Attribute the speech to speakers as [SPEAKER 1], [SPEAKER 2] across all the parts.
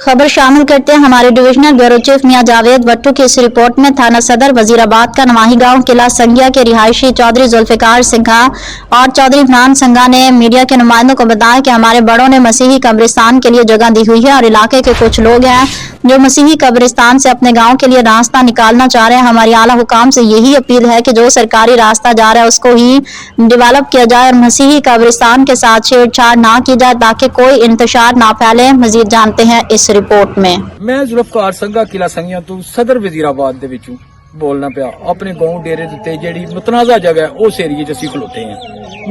[SPEAKER 1] खबर शामिल करते हैं हमारे डिविजनल ब्यूरो चीफ मियां जावेद भट्टू की इस रिपोर्ट में। थाना सदर वजीराबाद का नवाही गांव किला संगिया के रिहायशी चौधरी जुल्फिकार सिंघा और चौधरी इमरान संघा ने मीडिया के नुमाइंदों को बताया कि हमारे बड़ों ने मसीही कब्रिस्तान के लिए जगह दी हुई है और इलाके के कुछ लोग हैं जो मसीही कब्रिस्तान से अपने गाँव के लिए रास्ता निकालना चाह रहे हैं। हमारी आला हुकाम से यही अपील है कि जो सरकारी रास्ता जा रहा है उसको ही डेवलप किया जाए और मसीही कब्रिस्तान के साथ छेड़छाड़ ना की जाए ताकि कोई इंतशार ना फैले। मजीद जानते हैं इस रिपोर्ट में।
[SPEAKER 2] मैं जुल्फिकार संघा किला संघिया तो सदर वजीराबाद दे विचों बोलना पिया। अपने गांव डेरे उत्ते जिहड़ी मुतनाज़ा जगह है उस एरिए च असीं खलोते हैं।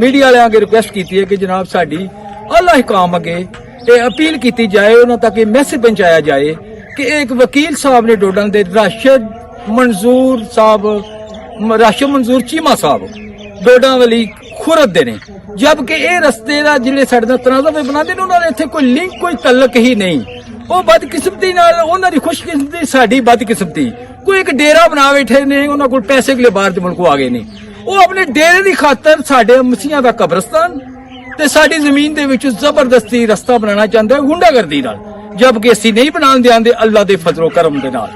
[SPEAKER 2] मीडिया वालियां अगे रिक्वेस्ट की है कि जनाब साडी आला हुकाम अगे अपील की जाए, उन्हां तक मैसेज पहुंचाया जाए कि एक वकील साहब ने डोडन दे राशिद मंजूर चीमा साहब डोडा वाली खुरद दे ने, जबकि ये रस्ते का जिले साडे तनाज़ा में बनाते हैं उन्होंने इत्थे कोई लिंक कोई तलक ही नहीं। वो बदकिस्मती नाल उन्हां दी खुशकिस्मती साडी बदकिस्मती। कोई एक डेरा बना बैठे ने, उन्हां कोल पैसे के लिए बाहर दे मुल्कों आ गए ने। वो अपने डेरे की खातर साडे मसीहां दा कब्रिस्तान ते साडी जमीन दे विच जबरदस्ती रस्ता बनाना चाहता है गुंडागर्दी नाल, जबकि असीं नहीं बनाने देंदे अल्लाह दे फजलो करम दे नाल।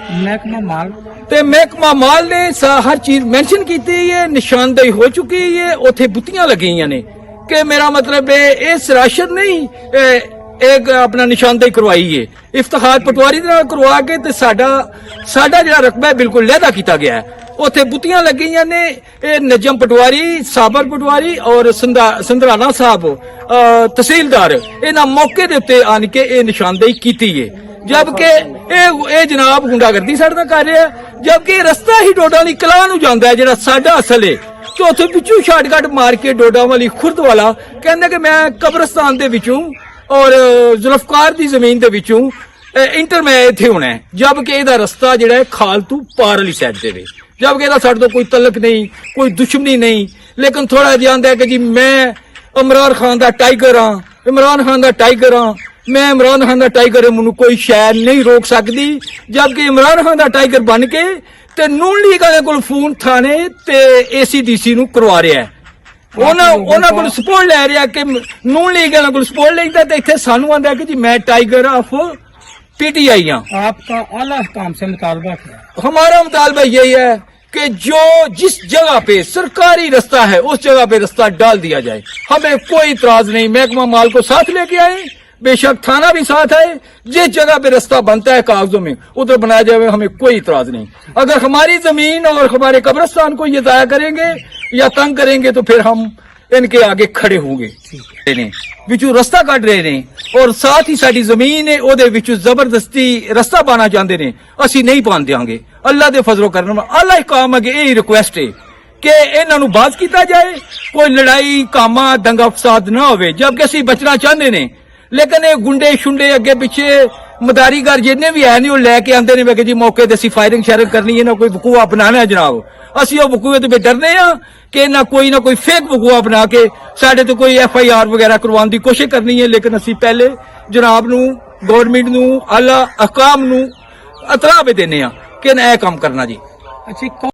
[SPEAKER 2] महकमा माल ने हर चीज मेंशन की है, निशानदेही हो चुकी है, उथे बुत्तियां लगी ने कि मेरा मतलब है इस राशन नहीं एक अपना निशानदेही करवाई है इफ्तिखार पटवारी दे नाल करवा के ते साडा जिहड़ा रकबा है बिल्कुल लहदा किया गया है। उथे बुत्तियां लगी ने, नजम पटवारी, साबर पटवारी और संधराना साहब तहसीलदार इन्हां मौके दे उत्ते आन के निशानदेही की है, जबकि ए जनाब गुंडागर्दी साडे नाल कर रहे हैं। जबकि रस्ता ही डोडा वाली कलां नूं जांदा है जिहड़ा साडा असल है, तो उत्थे पिछू शार्टकट मार के डोडा वाली खुर्द वाला कहंदा कि मैं कब्रिस्तान दे विचों और जुल्फिकार दी जमीन दे विचों इंटर मैं इत्थे होना है, जबकि इहदा रस्ता जिहड़ा है खालतू पार वाली साइड दे वे, जबकि इहदा साडे तो कोई तलक नहीं, कोई दुश्मनी नहीं। लेकिन थोड़ा जिहा आंदा है कि जी मैं इमरान खान दा टाइगर हाँ, इमरान खान दा टाइगर हाँ, मैं इमरान खान दा टाइगर मैनू कोई शय नहीं रोक सकती, जबकि इमरान खान दा टाइगर बन के ते नून लीग वाले कोल फोन थाने ते ACDC नूं करवा रहा है। उन्हां कोल सपोर्ट लै रहा कि नून लीग वाले कोल सपोर्ट लैंदा ते इत्थे सानू आंदा है कि जी मैं टाइगर ऑफ PTI हाँ।
[SPEAKER 3] आपका आला हुकाम से मुतालबा है?
[SPEAKER 2] हमारा मुतालबा यही है कि जो जिस जगह पे सरकारी रास्ता है उस जगह पे रास्ता डाल दिया जाए, हमें कोई इतराज नहीं। महकमा माल को साथ लेके आए, बेशक थाना भी साथ आए, जिस जगह पे रास्ता बनता है कागजों में उधर बनाया जाए, हमें कोई इतराज नहीं। अगर हमारी जमीन और हमारे कब्रिस्तान को ये दाया करेंगे या तंग करेंगे तो फिर हम इनके आगे खड़े होंगे। विचू रास्ता कट रहे ने और साथ ही साडी जमीन है ओदे विचू जबरदस्ती रास्ता पाना चाहते ने, असी नहीं पान देंगे। अल्लाह दे फजलो करन अल्लाह काम अगे यही रिक्वेस्ट है कि इन्हां नूं बाज कीता जाए, कोई लड़ाई कामा दंगा फसाद ना होवे, जबकि असी बचना चाहते ने। लेकिन ये गुंडे शुंडे अगे पिछे मदारीगर जिन्ने भी है नहीं लैके आंदे ने कि जी मौके ते फायरिंग शायरिंग करनी है, ना कोई वकूआ अपनाना है जनाब। असी वो वकूए तो डरने हाँ कि ना कोई फेक वकूआ बना के साडे तो कोई FIR वगैरह करवाने की कोशिश करनी है। लेकिन असी पहले जनाब नूं गवर्नमेंट नूं आला हुकाम नूं इतलाह भी देने कि ना यह काम करना जी।
[SPEAKER 3] अच्छा